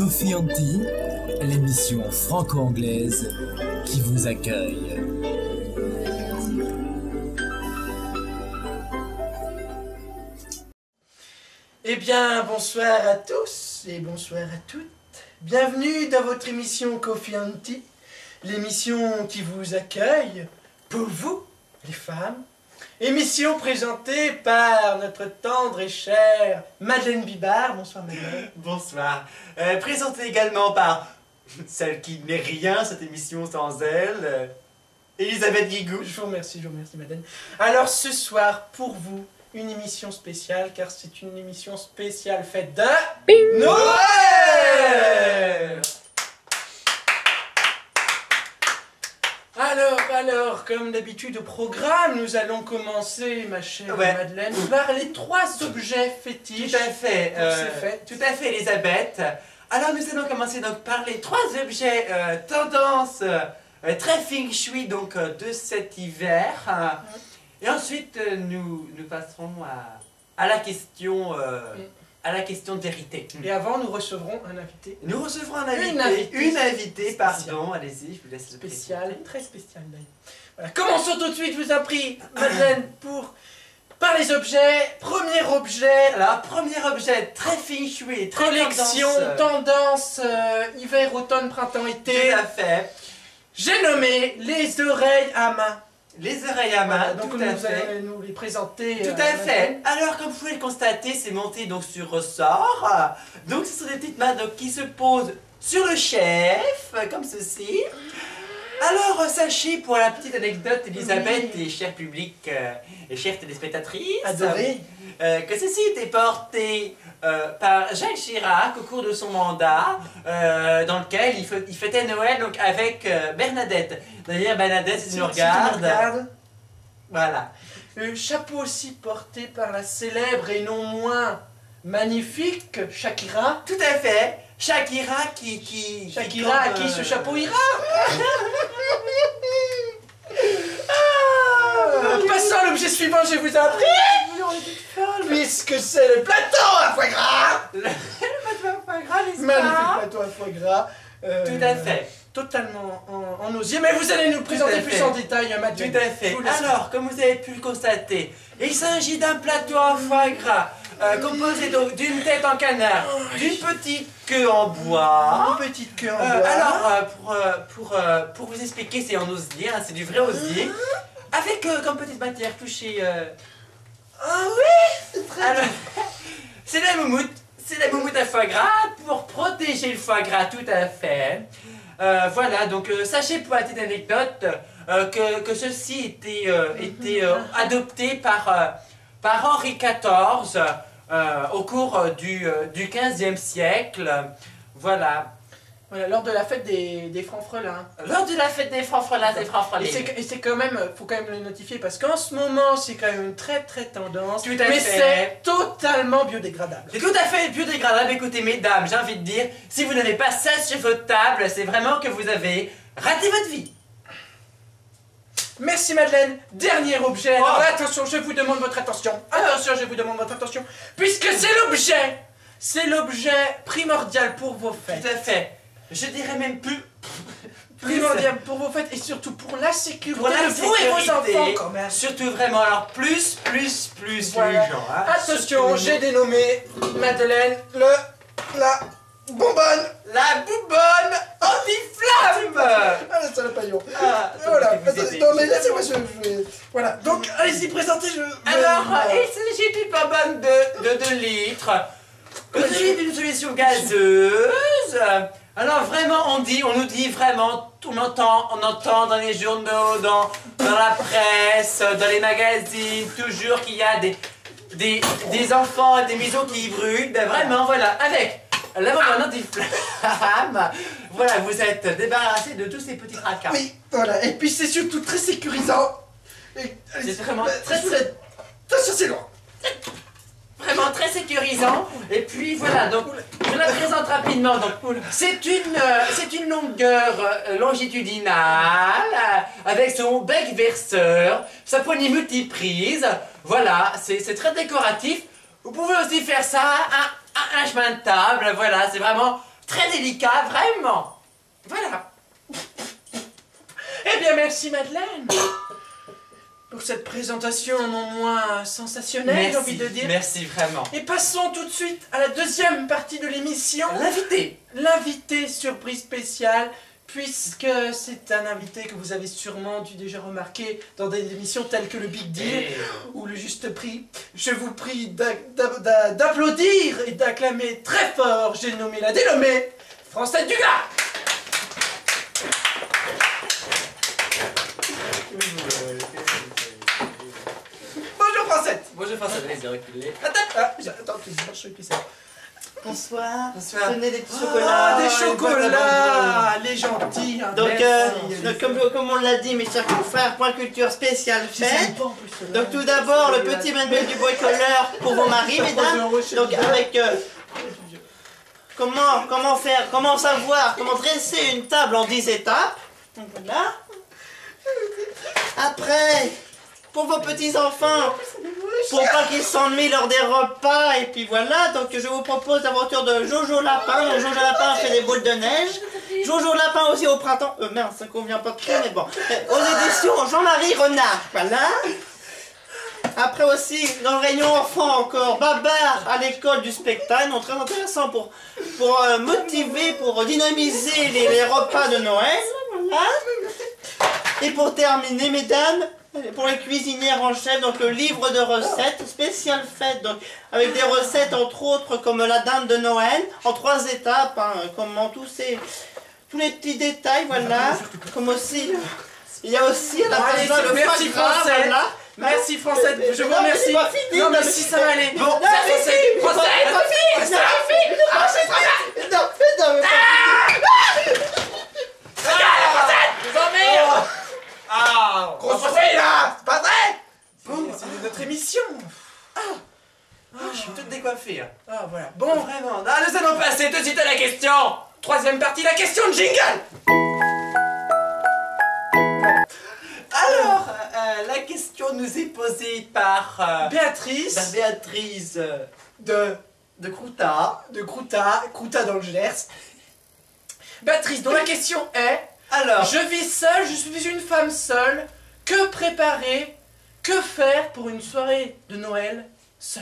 Coffee & Tea, l'émission franco-anglaise qui vous accueille. Eh bien, bonsoir à tous et bonsoir à toutes. Bienvenue dans votre émission Coffee & Tea, l'émission qui vous accueille, pour vous, les femmes. Émission présentée par notre tendre et chère Madeleine Bibard. Bonsoir Madeleine. Bonsoir. Présentée également par celle qui n'est rien, cette émission sans elle, Elisabeth Guigou. Je vous remercie Madeleine. Alors ce soir, pour vous, une émission spéciale, car c'est une émission spéciale faite de Noël. Alors, comme d'habitude au programme, nous allons commencer, ma chère Madeleine, par les 3 objets fétiches. Tout à fait, pour ces fêtes. tout à fait, Elisabeth. Alors nous allons commencer donc par les 3 objets tendance très feng shui donc de cet hiver. Et ensuite nous passerons à la question d'hérité. Et avant, nous recevrons un invité. Nous recevrons Une invitée, pardon, allez-y, je vous laisse le spécial, très spécial d'ailleurs. Voilà. Commençons tout de suite, je vous en prie, Madeleine, par les objets. Premier objet. Alors, premier objet très feng shui, très collection, tendance, hiver, automne, printemps, été. Tout à fait. J'ai nommé les oreilles à main. Les oreilles à main, voilà, donc tout à fait. Allez nous les présenter. Tout à fait. Alors, comme vous pouvez le constater, c'est monté donc sur ressort. Donc, ce sont des petites mains donc, qui se posent sur le chef, comme ceci. Alors, sachez, pour la petite anecdote, Elisabeth et cher public et chères téléspectatrices, adoré, que ceci était porté par Jacques Chirac au cours de son mandat, dans lequel il fêtait Noël donc, avec Bernadette. D'ailleurs, Bernadette, si tu nous regardes, voilà. Le chapeau aussi porté par la célèbre et non moins magnifique Shakira. Tout à fait. Shakira qui Shakira à qui ce chapeau ira. Passons à l'objet suivant, je vous en prie. Puisque c'est le plateau à foie gras. Le plateau à foie gras, n'est-ce pas? Magnifique plateau à foie gras. Tout à fait. Totalement en osier, mais vous allez nous le présenter plus en détail, Madeleine. Tout à fait. Alors, comme vous avez pu le constater, il s'agit d'un plateau à foie gras composé donc d'une tête en canard, d'une petite queue en bois. Une petite queue en bois. Alors, pour vous expliquer, c'est en osier, hein, c'est du vrai osier, avec comme petite matière touchée. Ah oui, c'est très. Alors, c'est la moumoute. C'est la moumoute à foie gras pour protéger le foie gras, tout à fait. Voilà, donc sachez pour la petite anecdote que ceci était adopté par Henri XIV au cours du XVe siècle. Voilà. Voilà, lors de la fête des francs-frelins. Lors de la fête des francs-frelins, des francs-frelines. Et c'est quand même, faut quand même le notifier parce qu'en ce moment, c'est quand même une très tendance. Tout à fait. Mais c'est totalement biodégradable. C'est tout à fait biodégradable. Écoutez, mesdames, j'ai envie de dire, si vous n'avez pas ça sur votre table, c'est vraiment que vous avez raté votre vie. Merci Madeleine. Dernier objet. Alors là, attention, je vous demande votre attention. Attention, je vous demande votre attention. Puisque c'est l'objet primordial pour vos fêtes. Tout à fait. Je dirais même plus primordial pour vos fêtes et surtout pour la sécurité de vous et vos enfants quand même. Surtout vraiment, alors plus voilà. les gens. Hein. Attention, j'ai dénommé Madeleine la bonbonne. La bonbonne anti-flamme. Ah la salopaillon. Ah, voilà, non mais laissez-moi je... Voilà, donc allez-y, présentez, Alors, il s'agit d'une bonbonne de 2 litres. Il s'agit d'une solution gazeuse. Alors vraiment, on nous dit vraiment, on entend dans les journaux, dans la presse, dans les magazines, toujours qu'il y a des enfants et des maisons qui brûlent. Ben vraiment, voilà, avec la bonbonne anti-flamme, voilà, vous êtes débarrassé de tous ces petits tracas. Oui, voilà, et puis c'est surtout très sécurisant. C'est vraiment très... Attention, c'est loin. Vraiment très sécurisant. Et puis voilà, donc je la présente rapidement. Donc c'est une longueur longitudinale avec son bec verseur, sa poignée multiprise. Voilà, c'est très décoratif. Vous pouvez aussi faire ça à un chemin de table. Voilà, c'est vraiment très délicat, vraiment. Voilà. Eh bien, merci Madeleine pour cette présentation non moins sensationnelle, j'ai envie de dire. Merci vraiment. Et passons tout de suite à la deuxième partie de l'émission. L'invité. L'invité surprise spéciale, puisque c'est un invité que vous avez sûrement dû déjà remarquer dans des émissions telles que le Big Deal ou le Juste Prix. Je vous prie d'applaudir et d'acclamer très fort, j'ai nommé la dénommée Francette Dugas. Bonjour Francette. Bonjour François, allez, reculer. Attends, je suis plus ça. Bonsoir. Bonsoir. Tenez des petits Ah, chocolats. des chocolats, les gentils. Hein, Donc, comme on l'a dit, mes chers confrères, point culture spéciale fait. Donc, tout d'abord, le petit manuel du bricoleur pour vos maris, mesdames. Donc, avec comment savoir, comment dresser une table en 10 étapes. Donc, voilà. Après, pour vos petits enfants, pour pas qu'ils s'ennuient lors des repas, et puis voilà, donc je vous propose l'aventure de Jojo Lapin. Donc Jojo Lapin fait des boules de neige. Jojo Lapin aussi au printemps. Merde, ça convient pas trop, mais bon. Aux éditions Jean-Marie Renard, voilà. Après aussi, dans le rayon enfant encore, Babar à l'école du spectacle, donc très intéressant pour motiver, pour dynamiser les repas de Noël, voilà. Et pour terminer, mesdames, pour les cuisinières en chef, donc le livre de recettes spécial fête, donc avec des recettes entre autres comme la dinde de Noël en 3 étapes, hein, comment tous les petits détails, voilà. Comme aussi, il y a aussi à la Allez, fin le merci foie gras, Francette. voilà. Merci Francette, je vous Non, mais remercie. c'est pas fini, Non mais non, mais si ça va aller. Bon, Bon, Francette, grosse fille là, c'est pas vrai. Bon, c'est notre émission. Je suis toute décoiffée. Ah voilà. Bon, Bon, vraiment. Ah, nous allons passer tout de suite à la question. troisième partie, la question de jingle. Alors, la question nous est posée par Béatrice Béatrice de Crouta. Crouta dans le Gers. Béatrice, dont la question est: Alors, je vis seule, je suis une femme seule. Que préparer, que faire pour une soirée de Noël seule?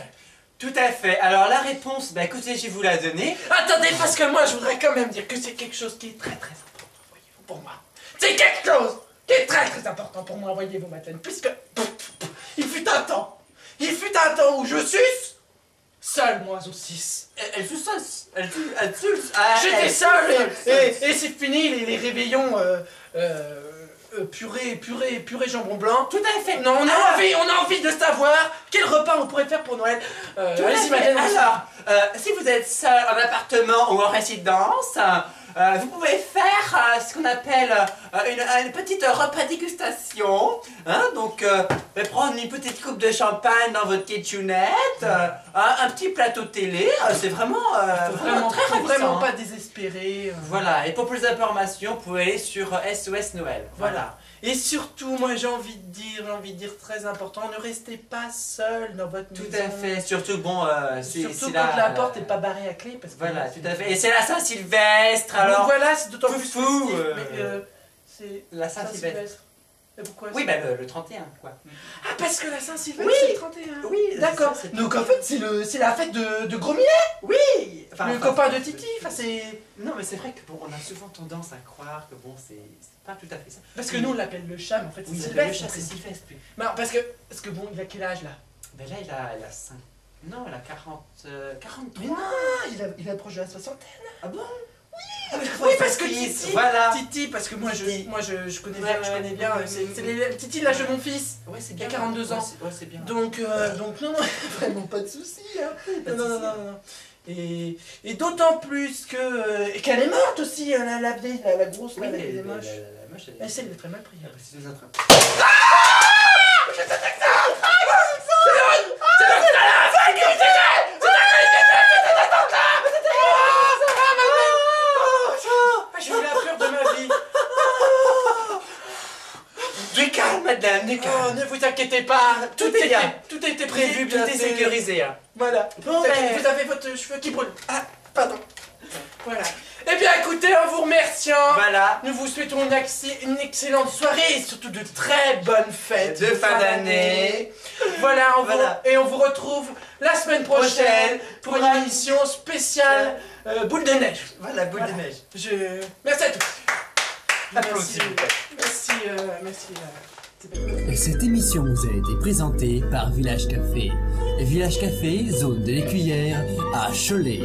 tout à fait. Alors, la réponse, bah écoutez, je vais vous la donner. Attendez, parce que moi je voudrais quand même dire que c'est quelque chose qui est très très important, voyez-vous, pour moi. C'est quelque chose qui est très très important pour moi, voyez-vous, Madeleine, puisque il fut un temps où je suis seul, moi aussi. Elle fut seule. J'étais seul et c'est fini les réveillons purée jambon blanc. Tout à fait. Non, on a envie de savoir quel repas on pourrait faire pour Noël. Allez-y, Madeleine. Alors, si vous êtes seul en appartement ou en résidence, vous pouvez faire ce qu'on appelle une petite repas dégustation. Hein, donc, prendre une petite coupe de champagne dans votre kitchenette, un petit plateau télé. C'est vraiment, vraiment très Faut vraiment ravissant. pas désespérer. Voilà, et pour plus d'informations, vous pouvez aller sur SOS Noël. Voilà. Et surtout, moi j'ai envie de dire très important, ne restez pas seul dans votre Tout maison. à fait, surtout bon, Surtout c'est quand la porte n'est pas barrée à clé. Parce que Voilà, tout à fait. Et c'est la Saint-Sylvestre, Donc alors. voilà, c'est d'autant plus Foufou, festif, mais c'est La Saint-Sylvestre. Et pourquoi Oui, bah le 31, quoi. Ah, parce que la Saint-Sylvestre Oui. c'est le 31. Oui, D'accord. c'est ça, c'est- Donc en fait, c'est la fête de Gros Minet, Oui le copain de Titi. Enfin, c'est. Non, mais c'est vrai que bon, on a souvent tendance à croire que bon, c'est pas tout à fait ça. Parce que nous on l'appelle le chat, mais en fait c'est Oui, Sylvestre. le chat, c'est Sylvestre, oui. Non, parce que bon, il a quel âge là? Ben là, elle a 5. Non, elle a 43. Mais non, il approche de la soixantaine. Ah bon? Oui, parce que Titi, Voilà. Titi, parce que moi je connais bien, Ouais, je connais ouais, bien. ouais, C'est ouais. Titi l'âge de mon fils. Ouais, c'est Il a bien. 42 ans. Ouais, c'est bien. Donc non, vraiment pas de soucis. Hein. Pas de Non. soucis. Et d'autant plus que qu'elle est morte aussi, hein, la vieille, la grosse, Oui, là, la vieille la moche. moche, elle Elle s'est très mal pris. Ah, bah, c'est deux autres. J'ai eu la peur de ma vie. Du calme, madame, du Oh, calme. ne vous inquiétez pas, Tout est bien. Tout a été prévu, Tout bien est sûr. sécurisé. Hein. Voilà. Bon, vous ben- avez votre cheveu qui brûle. Ah, pardon. Voilà. écoutez, en vous remerciant, Voilà. nous vous souhaitons une excellente soirée et surtout de très bonnes fêtes De fin d'année. Voilà, Voilà. Et on vous retrouve la semaine prochaine pour une émission spéciale boule de neige. Voilà, boule de neige. Merci à tous. Applaudissements. Merci. Cette émission vous a été présentée par Village Café. Village Café, zone de l'Écuyère, à Cholet.